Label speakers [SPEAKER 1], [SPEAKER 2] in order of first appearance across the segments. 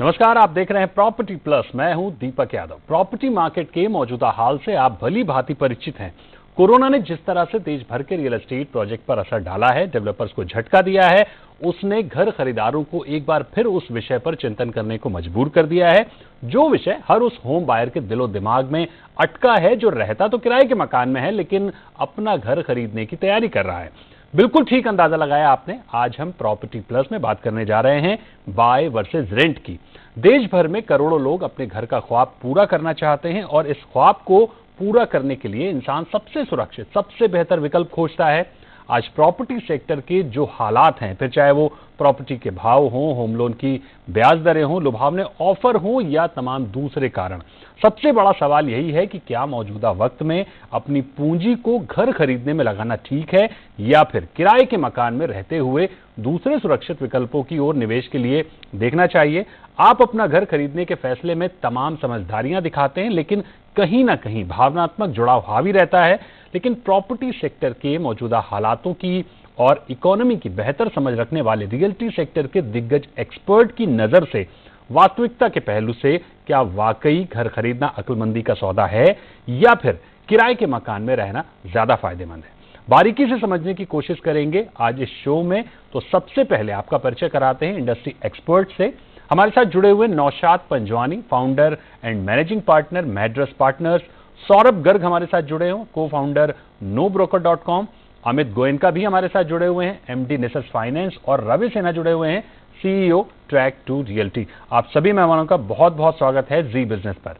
[SPEAKER 1] नमस्कार, आप देख रहे हैं प्रॉपर्टी प्लस। मैं हूं दीपक यादव। प्रॉपर्टी मार्केट के मौजूदा हाल से आप भली भांति परिचित हैं। कोरोना ने जिस तरह से देश भर के रियल एस्टेट प्रोजेक्ट पर असर डाला है, डेवलपर्स को झटका दिया है, उसने घर खरीदारों को एक बार फिर उस विषय पर चिंतन करने को मजबूर कर दिया है, जो विषय हर उस होम बायर के दिलो दिमाग में अटका है जो रहता तो किराए के मकान में है लेकिन अपना घर खरीदने की तैयारी कर रहा है। बिल्कुल ठीक अंदाजा लगाया आपने। आज हम प्रॉपर्टी प्लस में बात करने जा रहे हैं बाय वर्सेस रेंट की। देश भर में करोड़ों लोग अपने घर का ख्वाब पूरा करना चाहते हैं और इस ख्वाब को पूरा करने के लिए इंसान सबसे सुरक्षित, सबसे बेहतर विकल्प खोजता है। आज प्रॉपर्टी सेक्टर के जो हालात हैं, फिर चाहे वो प्रॉपर्टी के भाव हों, होम लोन की ब्याज दरें हों, लुभावने ऑफर हों या तमाम दूसरे कारण, सबसे बड़ा सवाल यही है कि क्या मौजूदा वक्त में अपनी पूंजी को घर खरीदने में लगाना ठीक है या फिर किराए के मकान में रहते हुए दूसरे सुरक्षित विकल्पों की ओर निवेश के लिए देखना चाहिए। आप अपना घर खरीदने के फैसले में तमाम समझदारियां दिखाते हैं, लेकिन कहीं ना कहीं भावनात्मक जुड़ाव हावी रहता है। लेकिन प्रॉपर्टी सेक्टर के मौजूदा हालातों की और इकोनॉमी की बेहतर समझ रखने वाले रियल्टी सेक्टर के दिग्गज एक्सपर्ट की नजर से वास्तविकता के पहलू से क्या वाकई घर खरीदना अक्लमंदी का सौदा है या फिर किराए के मकान में रहना ज्यादा फायदेमंद है, बारीकी से समझने की कोशिश करेंगे आज इस शो में। तो सबसे पहले आपका परिचय कराते हैं इंडस्ट्री एक्सपर्ट से। हमारे साथ जुड़े हुए Naushad Panjwani, founder and managing partner Madras partners. Saurabh Garg हमारे साथ जुड़े हुए, को फाउंडर NoBroker.com। अमित गोयनका भी हमारे साथ जुड़े हुए हैं, MD निसस फाइनेंस। और रवि सिन्हा जुड़े हुए हैं, CEO Track2 Realty। आप सभी मेहमानों का बहुत बहुत स्वागत है जी बिजनेस पर।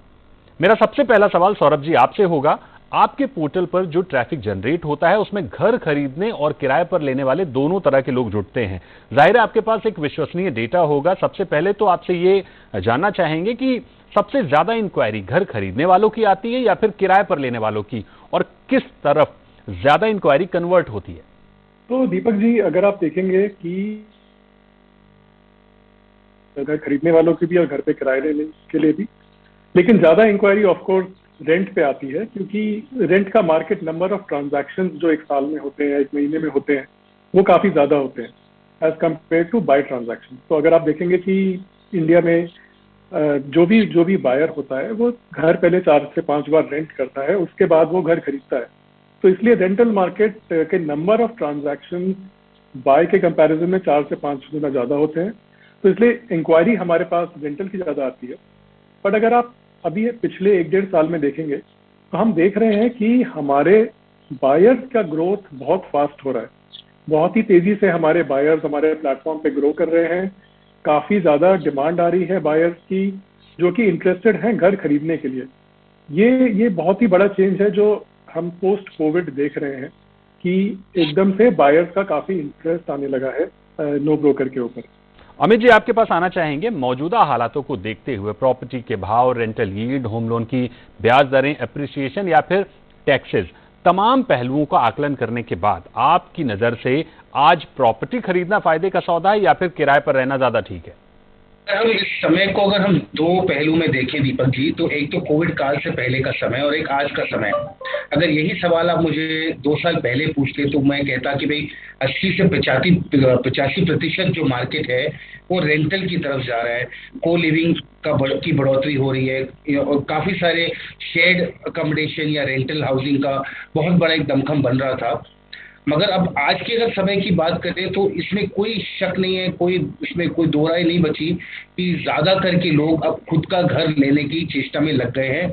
[SPEAKER 1] मेरा सबसे पहला सवाल सौरभ जी आपसे होगा। आपके पोर्टल पर जो ट्रैफिक जनरेट होता है उसमें घर खरीदने और किराए पर लेने वाले दोनों तरह के लोग जुड़ते हैं। जाहिर है आपके पास एक विश्वसनीय डेटा होगा। सबसे पहले तो आपसे ये जानना चाहेंगे कि सबसे ज्यादा इंक्वायरी घर खरीदने वालों की आती है या फिर किराए पर लेने वालों की, और किस तरफ ज्यादा इंक्वायरी कन्वर्ट होती है?
[SPEAKER 2] तो दीपक जी, अगर आप देखेंगे कि घर खरीदने वालों की भी और घर पे किराए लेने के लिए भी, लेकिन ज्यादा इंक्वायरी ऑफ कोर्स रेंट पे आती है, क्योंकि रेंट का मार्केट नंबर ऑफ ट्रांजैक्शंस जो एक साल में होते हैं, एक महीने में होते हैं, वो काफी ज्यादा होते हैं as compare to buy transaction. तो अगर आप देखेंगे कि इंडिया में जो भी बायर होता है वो घर पहले 4 से 5 बार रेंट करता है, उसके बाद वो घर खरीदता है। तो इसलिए रेंटल मार्केट के नंबर ऑफ ट्रांजैक्शन बाय के कंपैरिजन में 4 से 5 गुना ज्यादा होते हैं। तो इसलिए इंक्वायरी हमारे पास रेंटल की ज्यादा आती है। बट अगर आप अभी पिछले 1-1.5 साल में देखेंगे तो हम देख रहे हैं कि हमारे बायर्स का ग्रोथ बहुत फास्ट हो रहा है। बहुत ही तेजी से हमारे बायर्स हमारे प्लेटफॉर्म पे ग्रो कर रहे हैं। काफी ज्यादा डिमांड आ रही है बायर्स की, जो कि इंटरेस्टेड हैं घर खरीदने के लिए। ये बहुत ही बड़ा चेंज है जो हम पोस्ट कोविड देख रहे हैं कि एकदम से बायर्स का काफी इंटरेस्ट आने लगा है नो ब्रोकर के ऊपर।
[SPEAKER 1] अमित जी आपके पास आना चाहेंगे। मौजूदा हालातों को देखते हुए प्रॉपर्टी के भाव, रेंटल यील्ड, होम लोन की ब्याज दरें, एप्रिसिएशन या फिर टैक्सेस, तमाम पहलुओं का आकलन करने के बाद आपकी नजर से आज प्रॉपर्टी खरीदना फायदे का सौदा है या फिर किराए पर रहना ज्यादा ठीक है?
[SPEAKER 3] हम इस समय को अगर हम 2 पहलू में देखें दीपक जी, तो एक तो कोविड काल से पहले का समय और एक आज का समय। अगर यही सवाल आप मुझे 2 साल पहले पूछते तो मैं कहता कि भाई 80 से 85% जो मार्केट है वो रेंटल की तरफ जा रहा है। को लिविंग की बढ़ोतरी हो रही है और काफी सारे शेयर्ड अकोमोडेशन या रेंटल हाउसिंग का बहुत बड़ा एक दमखम बन रहा था। मगर अब आज के अगर समय की बात करें तो इसमें कोई शक नहीं है, इसमें कोई दो राय नहीं बची कि ज्यादा करके लोग अब खुद का घर लेने की चेष्टा में लग गए हैं।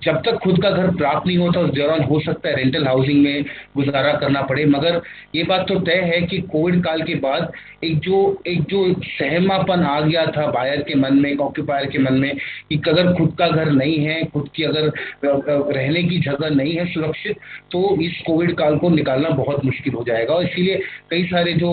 [SPEAKER 3] जब तक खुद का घर प्राप्त नहीं होता उस दौरान हो सकता है रेंटल हाउसिंग में गुजारा करना पड़े। मगर ये बात तो तय है कि कोविड काल के बाद एक जो सहमापन आ गया था बायर के मन में, ऑक्यूपायर के मन में, कि अगर खुद का घर नहीं है, खुद की अगर रहने की जगह नहीं है सुरक्षित, तो इस कोविड काल को निकालना बहुत मुश्किल हो जाएगा। और इसीलिए कई सारे जो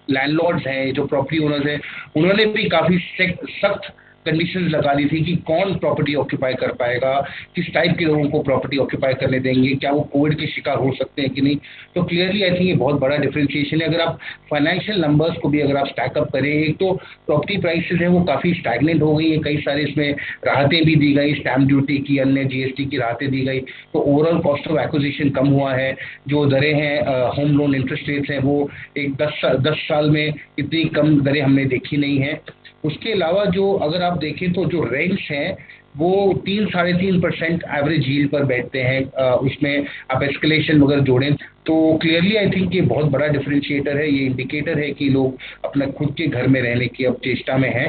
[SPEAKER 3] लैंडलॉर्ड्स हैं, जो प्रॉपर्टी ओनर्स हैं, उन्होंने भी काफी सख्त कंडीशंस लगा दी थी कि कौन प्रॉपर्टी ऑक्यूपाई कर पाएगा, किस टाइप के लोगों को प्रॉपर्टी ऑक्यूपाई करने देंगे, क्या वो कोविड के शिकार हो सकते हैं कि नहीं। तो क्लियरली आई थिंक ये बहुत बड़ा डिफरेंशिएशन है। अगर आप फाइनेंशियल नंबर्स को भी अगर आप स्टैकअप करें, एक तो प्रॉपर्टी प्राइसेस है वो काफ़ी स्टैगनेंट हो गई है, कई सारे इसमें राहतें भी दी गई, स्टैम्प ड्यूटी की, अन्य GST की राहतें दी गई, तो ओवरऑल कॉस्ट ऑफ एक्विजिशन कम हुआ है। जो दरें हैं, होम लोन इंटरेस्ट रेट्स हैं, वो एक 10 साल में इतनी कम दरें हमने देखी नहीं है। उसके अलावा जो अगर आप देखें तो जो रेंट्स हैं वो 3-3.5% एवरेज यील्ड पर बैठते हैं। उसमें आप एस्केलेशन वगैरह जोड़ें तो क्लियरली आई थिंक ये बहुत बड़ा डिफरेंशिएटर है। ये इंडिकेटर है कि लोग अपना खुद के घर में रहने की अब चेष्टा में हैं।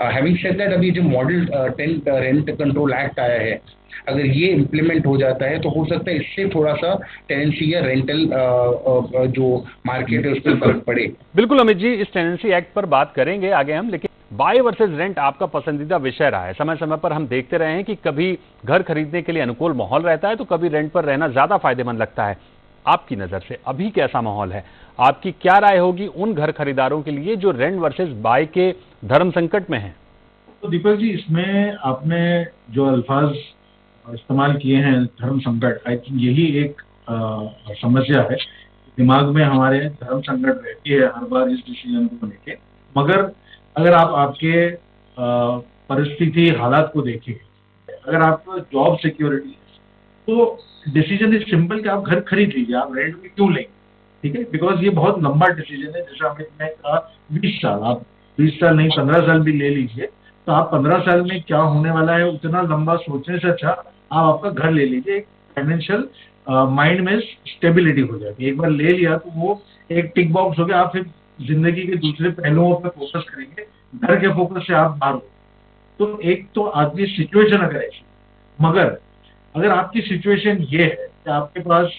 [SPEAKER 3] हैविंग सेड दैट, अभी जो model tent rent control act आया है, अगर ये इम्प्लीमेंट हो जाता है तो हो सकता है इससे थोड़ा सा टेनेंसी या रेंटल जो मार्केट है उस पर फर्क पड़े।
[SPEAKER 1] बिल्कुल अमित जी, इस टेनेंसी एक्ट पर बात करेंगे आगे हम, लेकिन बाय वर्सेस रेंट आपका पसंदीदा विषय रहा है। समय समय पर हम देखते रहे हैं कि कभी घर खरीदने के लिए अनुकूल माहौल रहता है तो कभी रेंट पर रहना ज्यादा फायदेमंद लगता है। आपकी नजर से अभी कैसा माहौल है? आपकी क्या राय होगी उन घर खरीदारों के लिए जो रेंट वर्सेस बाय के धर्म संकट में हैं?
[SPEAKER 4] तो दीपक जी, इसमें आपने जो अल्फाज इस्तेमाल किए हैं धर्म संकट, आई थिंक यही एक समस्या है। दिमाग में हमारे धर्म संकट रहती है हर बार इस डिसीजन को लेके। मगर अगर आप आपके परिस्थिति हालात को देखें, अगर आपको जॉब सिक्योरिटी है तो डिसीजन इज सिंपल कि आप घर खरीद लीजिए, आप रेंट में क्यों लेंगे? ठीक है, बिकॉज ये बहुत लंबा डिसीजन है। जैसे हमने कहा 20 साल, आप 20 साल नहीं 15 साल भी ले लीजिए, तो आप 15 साल में क्या होने वाला है उतना लंबा सोचने से अच्छा आप आपका घर ले लीजिए। एक फाइनेंशियल माइंड में स्टेबिलिटी हो जाती है। एक बार ले लिया तो वो एक टिक बॉक्स हो गया, आप फिर जिंदगी के दूसरे पहलुओं पर फोकस करेंगे, घर के फोकस से आप बाहर हो। तो एक तो आपकी सिचुएशन अगर ऐसी, मगर अगर आपकी सिचुएशन ये है कि आपके पास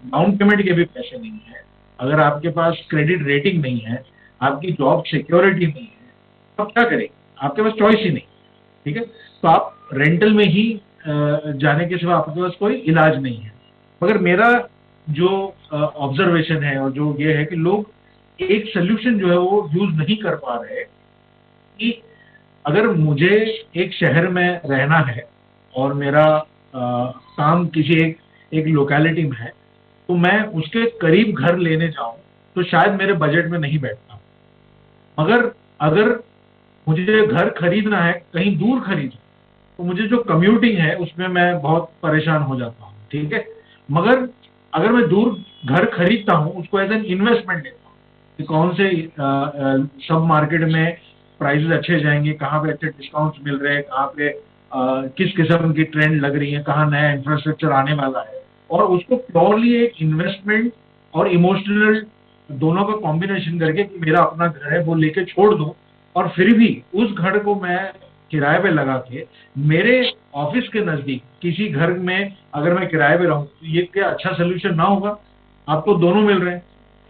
[SPEAKER 4] डाउन पेमेंट के भी पैसे नहीं है, अगर आपके पास क्रेडिट रेटिंग नहीं है, आपकी जॉब सिक्योरिटी नहीं है, तो आप क्या करेंगे? आपके पास चॉइस ही नहीं। ठीक है, तो आप रेंटल में ही जाने के सिवा आपके पास कोई इलाज नहीं है। मगर मेरा जो ऑब्जर्वेशन है और जो ये है कि लोग एक सोल्यूशन जो है वो यूज नहीं कर पा रहे कि अगर मुझे एक शहर में रहना है और मेरा काम किसी एक लोकेलिटी में है, तो मैं उसके करीब घर लेने जाऊं तो शायद मेरे बजट में नहीं बैठता। मगर अगर मुझे घर खरीदना है कहीं दूर खरीदना, तो मुझे जो कम्यूटिंग है उसमें मैं बहुत परेशान हो जाता हूँ। ठीक है, मगर अगर मैं दूर घर खरीदता हूँ उसको एज एन इन्वेस्टमेंट लेता हूँ कि कौन से सब मार्केट में प्राइसेस अच्छे जाएंगे, कहाँ पे अच्छे डिस्काउंट्स मिल रहे हैं, कहाँ पे किस किस्म की ट्रेंड लग रही है, कहाँ नया इंफ्रास्ट्रक्चर आने वाला है, और उसको प्योरली एक इन्वेस्टमेंट और इमोशनल दोनों का कॉम्बिनेशन करके कि मेरा अपना घर है वो लेके छोड़ दूं, और फिर भी उस घर को मैं किराए पे लगा के मेरे ऑफिस के नजदीक किसी घर में अगर मैं किराए पे रहूं तो ये क्या अच्छा सोल्यूशन ना होगा? आपको दोनों मिल रहे हैं,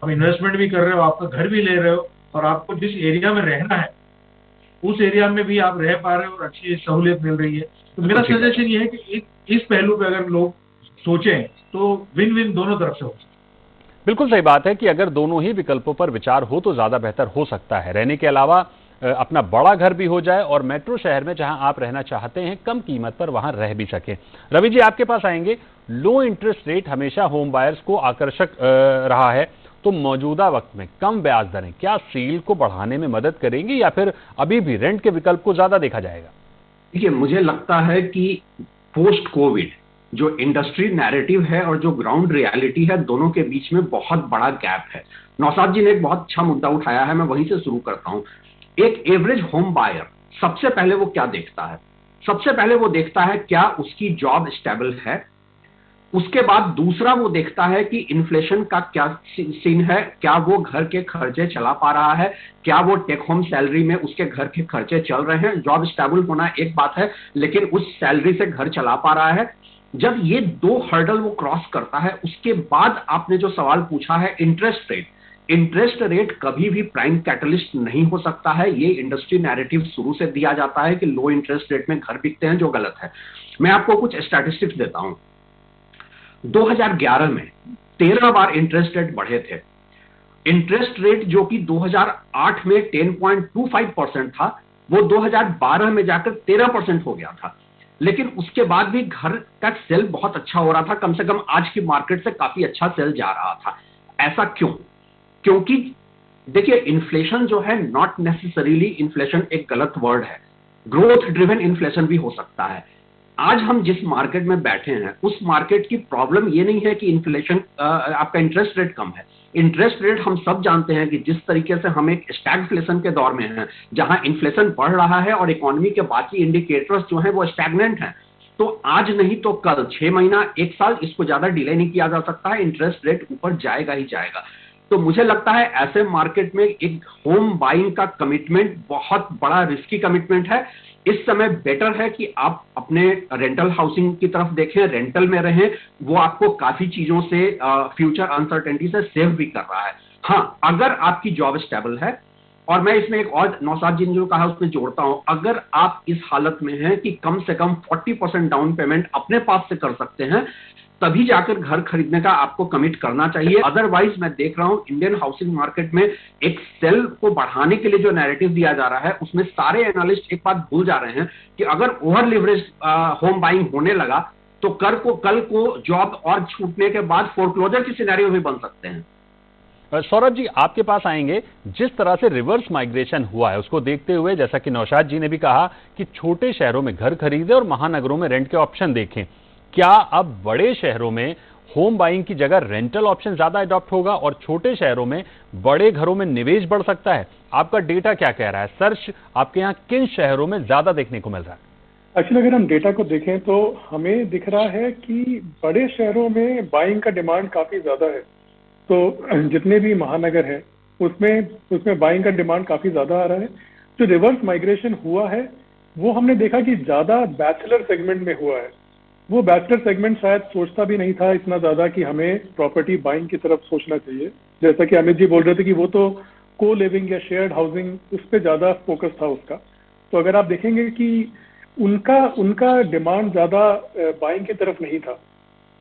[SPEAKER 4] आप इन्वेस्टमेंट भी कर रहे हो, आपका घर भी ले रहे हो, और आपको जिस एरिया में रहना है उस एरिया में भी आप रह पा रहे हो और अच्छी सहूलियत मिल रही है। तो मेरा सजेशन ये है कि इस पहलू पे अगर लोग सोचें तो विन विन दोनों तरफ से हो।
[SPEAKER 1] बिल्कुल सही बात है कि अगर दोनों ही विकल्पों पर विचार हो तो ज्यादा बेहतर हो सकता है। रहने के अलावा अपना बड़ा घर भी हो जाए और मेट्रो शहर में जहां आप रहना चाहते हैं कम कीमत पर वहां रह भी सके। रवि जी, आपके पास आएंगे। लो इंटरेस्ट रेट हमेशा होम बायर्स को आकर्षक रहा है, तो मौजूदा वक्त में कम ब्याज दरें क्या सेल को बढ़ाने में मदद करेंगी या फिर अभी भी रेंट के विकल्प को ज्यादा देखा जाएगा?
[SPEAKER 5] देखिए, मुझे लगता है कि पोस्ट कोविड जो इंडस्ट्री नैरेटिव है और जो ग्राउंड रियलिटी है, दोनों के बीच में बहुत बड़ा गैप है। नौशाद जी ने एक बहुत अच्छा मुद्दा उठाया है, मैं वहीं से शुरू करता हूं। एक एवरेज होम बायर सबसे पहले वो क्या देखता है? सबसे पहले वो देखता है क्या उसकी जॉब स्टेबल है। उसके बाद दूसरा वो देखता है कि इन्फ्लेशन का क्या सीन है, क्या वो घर के खर्चे चला पा रहा है, क्या वो टेक होम सैलरी में उसके घर के खर्चे चल रहे हैं। जॉब स्टेबल होना एक बात है, लेकिन उस सैलरी से घर चला पा रहा है। जब ये दो हर्डल वो क्रॉस करता है, उसके बाद आपने जो सवाल पूछा है इंटरेस्ट रेट, इंटरेस्ट रेट कभी भी प्राइम कैटलिस्ट नहीं हो सकता है। ये इंडस्ट्री नैरेटिव शुरू से दिया जाता है कि लो इंटरेस्ट रेट में घर बिकते हैं, जो गलत है। मैं आपको कुछ स्टैटिस्टिक्स देता हूं। 2011 में 13 बार इंटरेस्ट रेट बढ़े थे। इंटरेस्ट रेट जो कि 2008 में 10.25% था, वो 2012 में जाकर 13% हो गया था। लेकिन उसके बाद भी घर का सेल बहुत अच्छा हो रहा था, कम से कम आज की मार्केट से काफी अच्छा सेल जा रहा था। ऐसा क्यों? क्योंकि देखिए, इन्फ्लेशन जो है, नॉट नेसेसरीली इन्फ्लेशन एक गलत वर्ड है, ग्रोथ ड्रिवन इन्फ्लेशन भी हो सकता है। आज हम जिस मार्केट में बैठे हैं उस मार्केट की प्रॉब्लम ये नहीं है कि इन्फ्लेशन, आपका इंटरेस्ट रेट कम है। इंटरेस्ट रेट हम सब जानते हैं कि जिस तरीके से हम एक स्टैगफ्लेशन के दौर में हैं, जहां इन्फ्लेशन बढ़ रहा है और इकोनॉमी के बाकी इंडिकेटर्स जो हैं वो स्टैग्नेंट हैं, तो आज नहीं तो कल, 6 महीना, 1 साल, इसको ज्यादा डिले नहीं किया जा सकता है। इंटरेस्ट रेट ऊपर जाएगा ही जाएगा। तो मुझे लगता है ऐसे मार्केट में एक होम बाइंग का कमिटमेंट बहुत बड़ा रिस्की कमिटमेंट है। इस समय बेटर है कि आप अपने रेंटल हाउसिंग की तरफ देखें, रेंटल में रहें, वो आपको काफी चीजों से, फ्यूचर अनसर्टेनिटी से सेव भी कर रहा है। हाँ, अगर आपकी जॉब स्टेबल है, और मैं इसमें एक और नौशाद जी ने जो कहा उसमें जोड़ता हूं, अगर आप इस हालत में हैं कि कम से कम 40% डाउन पेमेंट अपने पास से कर सकते हैं, तभी जाकर घर खरीदने का आपको कमिट करना चाहिए। अदरवाइज मैं देख रहा हूं इंडियन हाउसिंग मार्केट में एक सेल को बढ़ाने के लिए जो नैरेटिव दिया जा रहा है, उसमें सारे एनालिस्ट एक बात भूल जा रहे हैं कि अगर ओवर लिवरेज होम बाइंग होने लगा तो कल को जॉब और छूटने के बाद फोरक्लोजर की सिनेरियो भी बन सकते हैं।
[SPEAKER 1] सौरभ जी, आपके पास आएंगे। जिस तरह से रिवर्स माइग्रेशन हुआ है उसको देखते हुए, जैसा कि नौशाद जी ने भी कहा कि छोटे शहरों में घर खरीदें और महानगरों में रेंट के ऑप्शन देखें, क्या अब बड़े शहरों में होम बाइंग की जगह रेंटल ऑप्शन ज्यादा अडॉप्ट होगा और छोटे शहरों में बड़े घरों में निवेश बढ़ सकता है? आपका डेटा क्या कह रहा है? सर्च आपके यहाँ किन शहरों में ज्यादा देखने को मिल रहा है?
[SPEAKER 2] एक्चुअली अगर हम डेटा को देखें तो हमें दिख रहा है कि बड़े शहरों में बाइंग का डिमांड काफी ज्यादा है। तो जितने भी महानगर हैं उसमें बाइंग का डिमांड काफी ज्यादा आ रहा है। जो रिवर्स माइग्रेशन हुआ है वो हमने देखा कि ज्यादा बैचलर सेगमेंट में हुआ है। वो बैचलर सेगमेंट शायद सोचता भी नहीं था इतना ज्यादा कि हमें प्रॉपर्टी बाइंग की तरफ सोचना चाहिए। जैसा कि अमित जी बोल रहे थे कि वो तो को लिविंग या शेयर्ड हाउसिंग, उस पर ज्यादा फोकस था उसका। तो अगर आप देखेंगे कि उनका डिमांड ज्यादा बाइंग की तरफ नहीं था।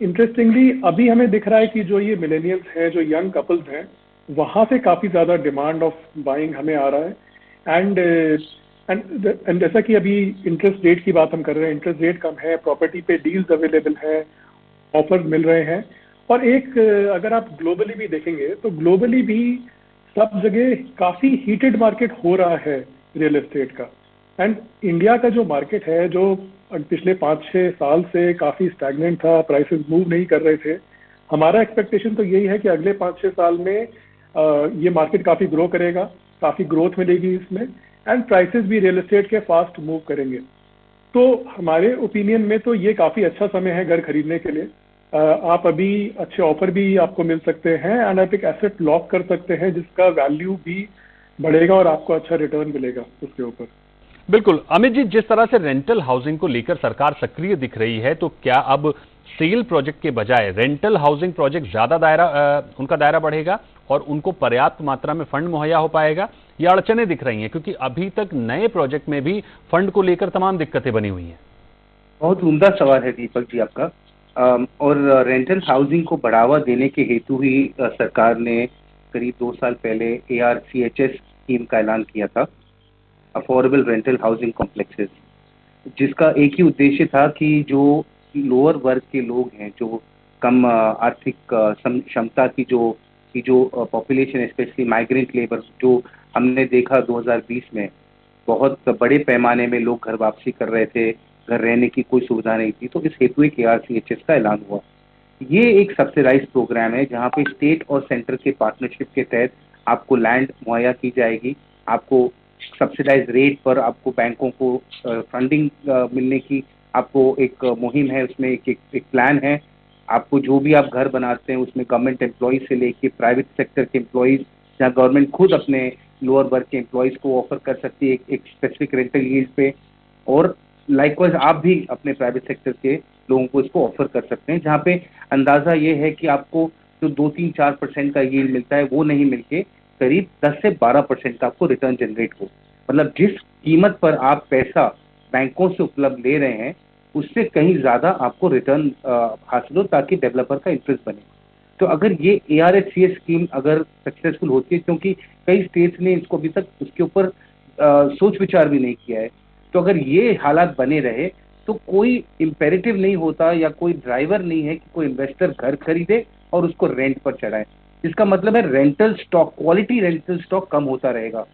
[SPEAKER 2] इंटरेस्टिंगली अभी हमें दिख रहा है कि जो ये मिलेनियल्स हैं, जो यंग कपल्स हैं, वहां से काफी ज्यादा डिमांड ऑफ बाइंग हमें आ रहा है। एंड जैसा कि अभी इंटरेस्ट रेट की बात हम कर रहे हैं, इंटरेस्ट रेट कम है, प्रॉपर्टी पे डील्स अवेलेबल है, ऑफर्स मिल रहे हैं। और एक अगर आप ग्लोबली भी देखेंगे तो ग्लोबली भी सब जगह काफी हीटेड मार्केट हो रहा है रियल एस्टेट का। एंड इंडिया का जो मार्केट है, जो पिछले 5-6 साल से काफी स्टैग्नेंट था, प्राइसेस मूव नहीं कर रहे थे। हमारा एक्सपेक्टेशन तो यही है कि अगले 5-6 साल में ये मार्केट काफी ग्रो करेगा, काफी ग्रोथ मिलेगी इसमें, एंड प्राइसेस भी रियल एस्टेट के फास्ट मूव करेंगे। तो हमारे ओपिनियन में तो ये काफी अच्छा समय है घर खरीदने के लिए। आप अभी अच्छे ऑफर भी आपको मिल सकते हैं एंड आप एक एसेट लॉक कर सकते हैं जिसका वैल्यू भी बढ़ेगा और आपको अच्छा रिटर्न मिलेगा उसके ऊपर।
[SPEAKER 1] बिल्कुल। अमित जी, जिस तरह से रेंटल हाउसिंग को लेकर सरकार सक्रिय दिख रही है, तो क्या अब सेल प्रोजेक्ट के बजाय रेंटल हाउसिंग प्रोजेक्ट ज्यादा उनका दायरा बढ़ेगा और उनको पर्याप्त मात्रा में फंड मुहैया हो पाएगा? ये अड़चनें दिख रही हैं क्योंकि अभी तक नए प्रोजेक्ट में भी फंड को लेकर तमाम दिक्कतें बनी हुई हैं।
[SPEAKER 6] बहुत उम्दा सवाल है दीपक जी आपका। और रेंटल हाउसिंग को बढ़ावा देने के हेतु ही सरकार ने करीब 2 साल पहले ARCHS स्कीम का ऐलान किया था, अफोर्डेबल रेंटल हाउसिंग कॉम्प्लेक्सेस, जिसका एक ही उद्देश्य था कि जो लोअर वर्ग के लोग हैं, जो कम आर्थिक क्षमता की जो पॉपुलेशन, स्पेशली माइग्रेंट लेबर, जो हमने देखा 2020 में बहुत बड़े पैमाने में लोग घर वापसी कर रहे थे, घर रहने की कोई सुविधा नहीं थी, तो इस हेतु एक ARCHS का ऐलान हुआ। ये एक सब्सिडाइज प्रोग्राम है जहाँ पे स्टेट और सेंटर के पार्टनरशिप के तहत आपको लैंड मुहैया की जाएगी, आपको सब्सिडाइज रेट पर आपको बैंकों को फंडिंग मिलने की आपको एक मुहिम है, उसमें एक प्लान है। आपको जो भी आप घर बनाते हैं उसमें गवर्नमेंट एम्प्लॉयज से लेके प्राइवेट सेक्टर के एम्प्लॉयज, जहाँ गवर्नमेंट खुद अपने लोअर वर्ग के एम्प्लॉयज को ऑफर कर सकती है एक स्पेसिफिक रेंटल यील्ड पे, और लाइकवाइज आप भी अपने प्राइवेट सेक्टर के लोगों को इसको ऑफर कर सकते हैं, जहाँ पे अंदाजा ये है कि आपको जो 2-3-4% का यील्ड मिलता है वो नहीं मिलके करीब 10 से 12% का आपको रिटर्न जनरेट हो। मतलब जिस कीमत पर आप पैसा बैंकों से उपलब्ध ले रहे हैं उससे कहीं ज्यादा आपको रिटर्न हासिल हो, ताकि डेवलपर का इंटरेस्ट बने। तो अगर ये ARCHS स्कीम अगर सक्सेसफुल होती है, क्योंकि कई स्टेट्स ने इसको अभी तक उसके ऊपर सोच विचार भी नहीं किया है, तो अगर ये हालात बने रहे तो कोई इम्पेरेटिव नहीं होता या कोई ड्राइवर नहीं है कि कोई इन्वेस्टर घर खरीदे और उसको रेंट पर चढ़ाए। इसका मतलब है rental stock, quality rental stock कम होता रहेगा।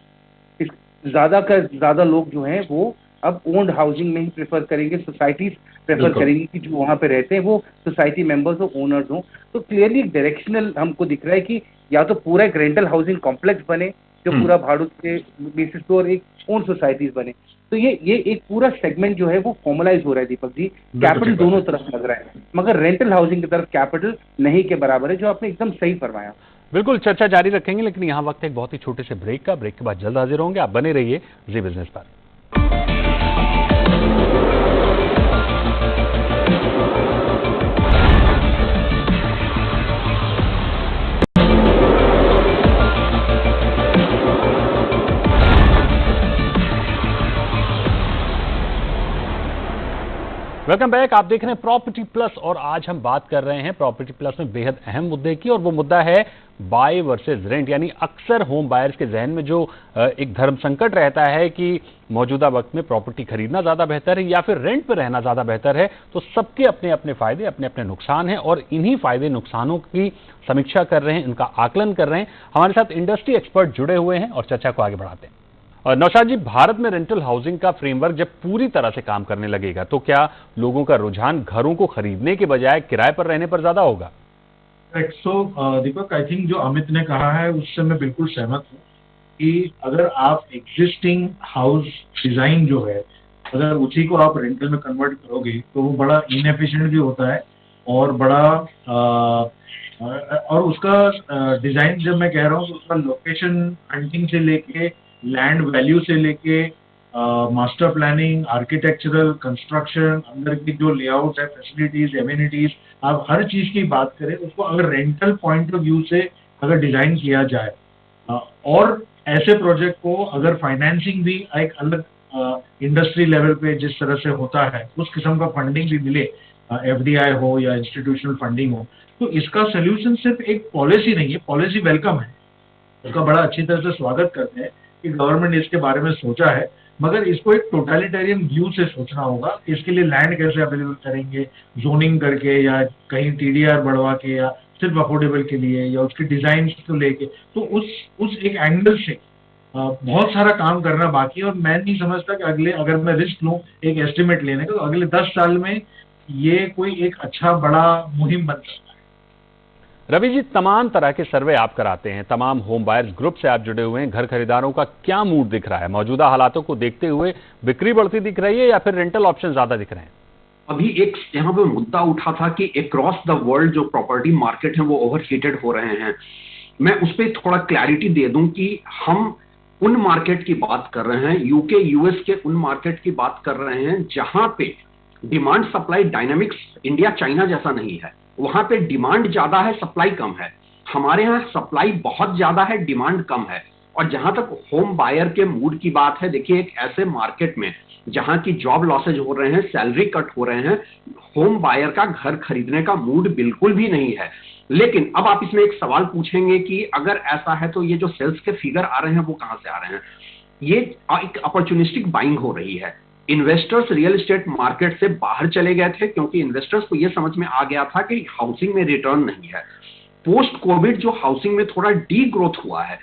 [SPEAKER 6] ज्यादा का ज्यादा लोग जो हैं वो अब ओन्ड हाउसिंग में ही प्रेफर करेंगे, सोसाइटीज प्रेफर करेंगी कि जो वहाँ पे रहते हैं वो सोसाइटी मेंबर्स हो, ओनर्स हो। तो क्लियरली एक डायरेक्शनल हमको दिख रहा है कि या तो पूरा एक रेंटल हाउसिंग कॉम्प्लेक्स बने जो पूरा भाड़ू के बेसिस पे और एक ओन सोसाइटीज बने। तो ये एक पूरा सेगमेंट जो है वो फॉर्मलाइज हो रहा है दीपक जी। कैपिटल दोनों तरफ लग रहा है, मगर रेंटल हाउसिंग की तरफ कैपिटल नहीं के बराबर है, जो आपने एकदम सही फरमाया।
[SPEAKER 1] बिल्कुल चर्चा जारी रखेंगे, लेकिन यहाँ वक्त एक बहुत ही छोटे से ब्रेक का। ब्रेक के बाद जल्द हाजिर होंगे, आप बने रहिए जी बिजनेस पर। Welcome back. आप देख रहे हैं प्रॉपर्टी प्लस और आज हम बात कर रहे हैं प्रॉपर्टी प्लस में बेहद अहम मुद्दे की, और वो मुद्दा है बाय वर्सेस रेंट। यानी अक्सर होम बायर्स के जहन में जो एक धर्म संकट रहता है कि मौजूदा वक्त में प्रॉपर्टी खरीदना ज्यादा बेहतर है या फिर रेंट पर रहना ज्यादा बेहतर है। तो सबके अपने अपने फायदे, अपने अपने नुकसान हैं, और इन्हीं फायदे नुकसानों की समीक्षा कर रहे हैं, इनका आकलन कर रहे हैं। हमारे साथ इंडस्ट्री एक्सपर्ट जुड़े हुए हैं और चर्चा को आगे बढ़ाते हैं। नौशाद जी, भारत में रेंटल हाउसिंग का फ्रेमवर्क जब पूरी तरह से काम करने लगेगा तो क्या लोगों का रुझान घरों को खरीदने के बजाय किराए पर रहने पर ज्यादा होगा?
[SPEAKER 4] दीपक, आई थिंक जो अमित ने कहा है उससे मैं बिल्कुल सहमत हूँ कि अगर आप एग्जिस्टिंग हाउस डिजाइन जो है अगर उसी को आप रेंटल में कन्वर्ट करोगे तो वो बड़ा इनएफिशिएंट भी होता है और बड़ा और उसका डिजाइन जब मैं कह रहा हूँ तो उसका लोकेशन हंटिंग से लेके लैंड वैल्यू से लेके मास्टर प्लानिंग, आर्किटेक्चरल, कंस्ट्रक्शन, अंदर की जो लेआउट है, फैसिलिटीज, एमिनिटीज, आप हर चीज की बात करें उसको अगर रेंटल पॉइंट ऑफ व्यू से अगर डिजाइन किया जाए और ऐसे प्रोजेक्ट को अगर फाइनेंसिंग भी एक अलग इंडस्ट्री लेवल पे जिस तरह से होता है उस किस्म का फंडिंग भी मिले, एफडीआई हो या इंस्टीट्यूशनल फंडिंग हो, तो इसका सोल्यूशन सिर्फ एक पॉलिसी नहीं है। पॉलिसी वेलकम है, उसका बड़ा अच्छी तरह से स्वागत करते हैं कि गवर्नमेंट ने इसके बारे में सोचा है, मगर इसको एक टोटलिटेरियन व्यू से सोचना होगा। इसके लिए लैंड कैसे अवेलेबल करेंगे, जोनिंग करके या कहीं टीडीआर बढ़वा के या सिर्फ अफोर्डेबल के लिए या उसके डिजाइन को लेके, तो उस एक एंगल से बहुत सारा काम करना बाकी है। और मैं नहीं समझता कि अगले, अगर मैं रिस्क लूँ एक एस्टिमेट लेने का, तो अगले 10 साल में ये कोई एक अच्छा बड़ा मुहिम बन सकता है।
[SPEAKER 1] रवि जी, तमाम तरह के सर्वे आप कराते हैं, तमाम होम बायर्स ग्रुप से आप जुड़े हुए हैं, घर खरीदारों का क्या मूड दिख रहा है? मौजूदा हालातों को देखते हुए बिक्री बढ़ती दिख रही है या फिर रेंटल ऑप्शन ज्यादा दिख रहे हैं?
[SPEAKER 5] अभी एक यहाँ पे मुद्दा उठा था कि अक्रॉस द वर्ल्ड जो प्रॉपर्टी मार्केट है वो ओवरहीटेड हो रहे हैं। मैं उस पर थोड़ा क्लैरिटी दे दूं कि हम उन मार्केट की बात कर रहे हैं, यूके यूएस के उन मार्केट की बात कर रहे हैं जहां पे demand supply dynamics India China जैसा नहीं है। वहां पे डिमांड ज्यादा है, सप्लाई कम है। हमारे यहाँ सप्लाई बहुत ज्यादा है, डिमांड कम है। और जहां तक होम बायर के मूड की बात है, देखिए एक ऐसे मार्केट में जहां की जॉब लॉसेज हो रहे हैं, सैलरी कट हो रहे हैं, होम बायर का घर खरीदने का मूड बिल्कुल भी नहीं है। लेकिन अब आप इसमें एक सवाल पूछेंगे कि अगर ऐसा है तो ये जो सेल्स के फिगर आ रहे हैं वो कहां से आ रहे हैं? ये एक अपॉर्चुनिस्टिक बाइंग हो रही है। इन्वेस्टर्स रियल एस्टेट मार्केट से बाहर चले गए थे क्योंकि इन्वेस्टर्स को यह समझ में आ गया था कि हाउसिंग में रिटर्न नहीं है। पोस्ट कोविड जो हाउसिंग में थोड़ा डी ग्रोथ हुआ है,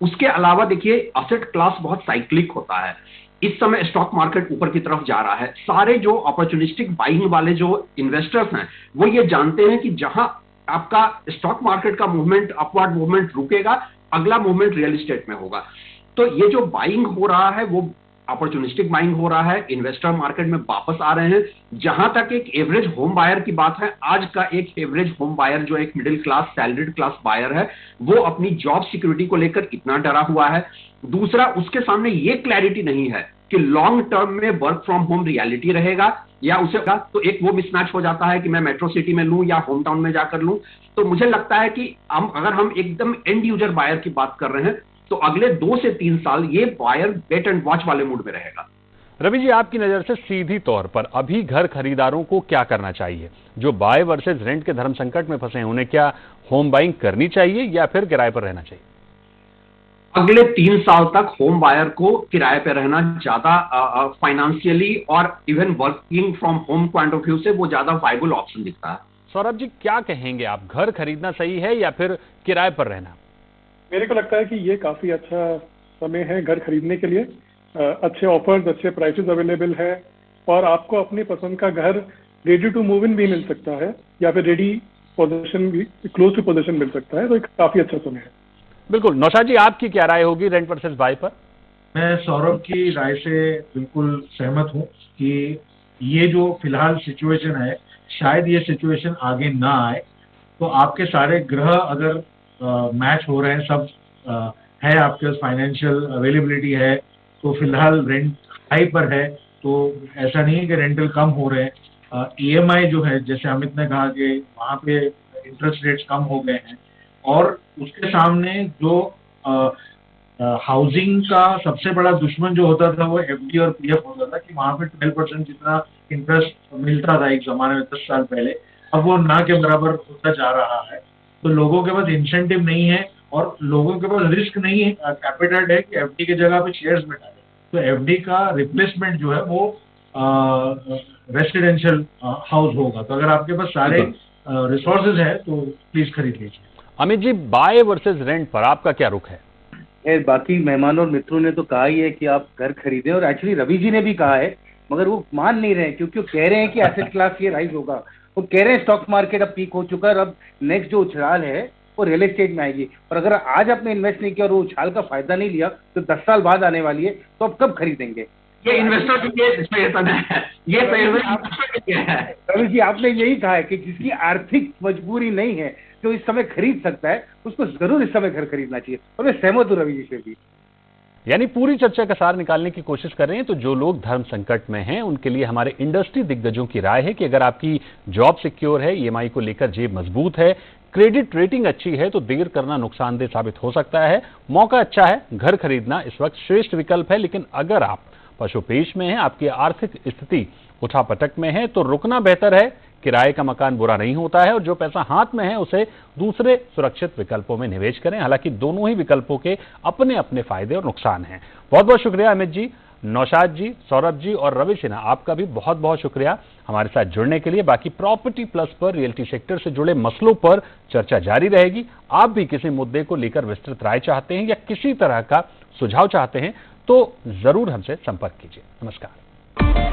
[SPEAKER 5] उसके अलावा देखिए असेट क्लास बहुत साइक्लिक होता है। इस समय स्टॉक मार्केट ऊपर की तरफ जा रहा है। सारे जो अपॉर्चुनिस्टिक बाइंग वाले जो इन्वेस्टर्स हैं वो ये जानते हैं कि जहां आपका स्टॉक मार्केट का मूवमेंट, अपवर्ड मूवमेंट रुकेगा, अगला मूवमेंट रियल एस्टेट में होगा। तो ये जो बाइंग हो रहा है वो अपॉर्चुनिस्टिक बाइंग हो रहा है। इन्वेस्टर मार्केट में वापस आ रहे हैं। जहां तक एक एवरेज होम बायर की बात है, आज का एक एवरेज होम बायर जो एक middle class salaried class buyer है वो अपनी जॉब सिक्योरिटी को लेकर इतना डरा हुआ है। दूसरा, उसके सामने ये क्लैरिटी नहीं है कि लॉन्ग टर्म में वर्क फ्रॉम होम रियलिटी रहेगा या उसे, तो एक वो मिसमैच हो जाता है कि मैं मेट्रो सिटी में लूं या होम टाउन में जाकर लूं। तो मुझे लगता है कि अगर हम एकदम एंड यूजर बायर की बात कर रहे हैं तो अगले 2 से 3 साल ये बायर वेट एंड वॉच वाले मूड में रहेगा।
[SPEAKER 1] रवि जी, आपकी नजर से सीधी तौर पर अभी घर खरीदारों को क्या करना चाहिए? जो बाय वर्सेस रेंट के धर्म संकट में फंसे हैं, उन्हें क्या होम बाइंग करनी चाहिए या फिर किराए पर रहना चाहिए?
[SPEAKER 5] अगले 3 साल तक होम बायर को किराए पे रहना ज्यादा फाइनेंशियली और even working from home point of view से वो ज्यादा वायबल ऑप्शन दिखता है।
[SPEAKER 1] सौरभ जी, क्या कहेंगे आप, घर खरीदना सही है या फिर किराए पर रहना?
[SPEAKER 2] मेरे को लगता है कि ये काफी अच्छा समय है घर खरीदने के लिए। अच्छे ऑफर्स, अच्छे प्राइसेस अवेलेबल है और आपको अपनी पसंद का घर रेडी टू मूव इन भी मिल सकता है या फिर रेडी पोजीशन भी, क्लोज टू पोजीशन मिल सकता है। तो एक काफी अच्छा समय है।
[SPEAKER 1] बिल्कुल। नौशाद जी, आपकी क्या राय होगी रेंट वर्सेस बाय पर?
[SPEAKER 4] मैं सौरभ की राय से बिल्कुल सहमत हूं कि ये जो फिलहाल सिचुएशन है, शायद ये सिचुएशन आगे ना आए। तो आपके सारे ग्रह अगर मैच हो रहे हैं, सब है आपके पास, फाइनेंशियल अवेलेबिलिटी है, तो फिलहाल रेंट हाई पर है, तो ऐसा नहीं है कि रेंटल कम हो रहे हैं। EMI जो है, जैसे अमित ने कहा कि वहाँ पे इंटरेस्ट रेट्स कम हो गए हैं, और उसके सामने जो हाउसिंग का सबसे बड़ा दुश्मन जो होता था वो FD और PF होता था कि वहाँ पे 12% जितना इंटरेस्ट मिलता था एक जमाने में 10 साल पहले, अब वो ना के बराबर होता जा रहा है। तो लोगों के पास इंसेंटिव नहीं है और लोगों के पास रिस्क नहीं है, कैपिटल है कि FD की जगह पे शेयर्स में डाले। तो FD का रिप्लेसमेंट जो है वो रेसिडेंशियल हाउस होगा। तो अगर आपके पास सारे रिसोर्सेज है तो प्लीज खरीद लीजिए।
[SPEAKER 1] Amit ji, bye versus rent पर आपका क्या रुख है?
[SPEAKER 6] बाकी मेहमानों और मित्रों ने तो कहा ही है कि आप घर खरीदें, और एक्चुअली रवि जी ने भी कहा है, मगर वो मान नहीं रहे हैं क्योंकि वो कह रहे हैं कि एसेट क्लास ये राइज होगा। वो कह रहे हैं स्टॉक मार्केट अब पीक हो चुका है और अब नेक्स्ट जो उछाल है वो रियल एस्टेट में आएगी। और अगर आज आपने इन्वेस्ट नहीं किया और वो उछाल का फायदा नहीं लिया तो 10 साल बाद आने वाली है, तो अब कब खरीदेंगे?
[SPEAKER 5] ये इन्वेस्टर के लिए है, ये
[SPEAKER 6] रवि जी, आपने यही कहा है कि जिसकी आर्थिक मजबूरी नहीं है जो इस समय खरीद सकता है, उसको जरूर इस समय घर खरीदना चाहिए। और मैं सहमत हूँ रवि जी से भी।
[SPEAKER 1] यानी पूरी चर्चा का सार निकालने की कोशिश कर रहे हैं। तो जो लोग धर्म संकट में हैं उनके लिए हमारे इंडस्ट्री दिग्गजों की राय है कि अगर आपकी जॉब सिक्योर है, EMI को लेकर जेब मजबूत है, क्रेडिट रेटिंग अच्छी है, तो देर करना नुकसानदेह साबित हो सकता है। मौका अच्छा है, घर खरीदना इस वक्त श्रेष्ठ विकल्प है। लेकिन अगर आप पशुपेश में हैं, आपकी आर्थिक स्थिति उठापटक में है, तो रुकना बेहतर है। किराए का मकान बुरा नहीं होता है और जो पैसा हाथ में है उसे दूसरे सुरक्षित विकल्पों में निवेश करें। हालांकि दोनों ही विकल्पों के अपने अपने फायदे और नुकसान हैं। बहुत बहुत शुक्रिया अमित जी, नौशाद जी, सौरभ जी और रवि सिन्हा, आपका भी बहुत बहुत शुक्रिया हमारे साथ जुड़ने के लिए। बाकी प्रॉपर्टी प्लस पर रियल्टी सेक्टर से जुड़े मसलों पर चर्चा जारी रहेगी। आप भी किसी मुद्दे को लेकर विस्तृत राय चाहते हैं या किसी तरह का सुझाव चाहते हैं तो जरूर हमसे संपर्क कीजिए। नमस्कार।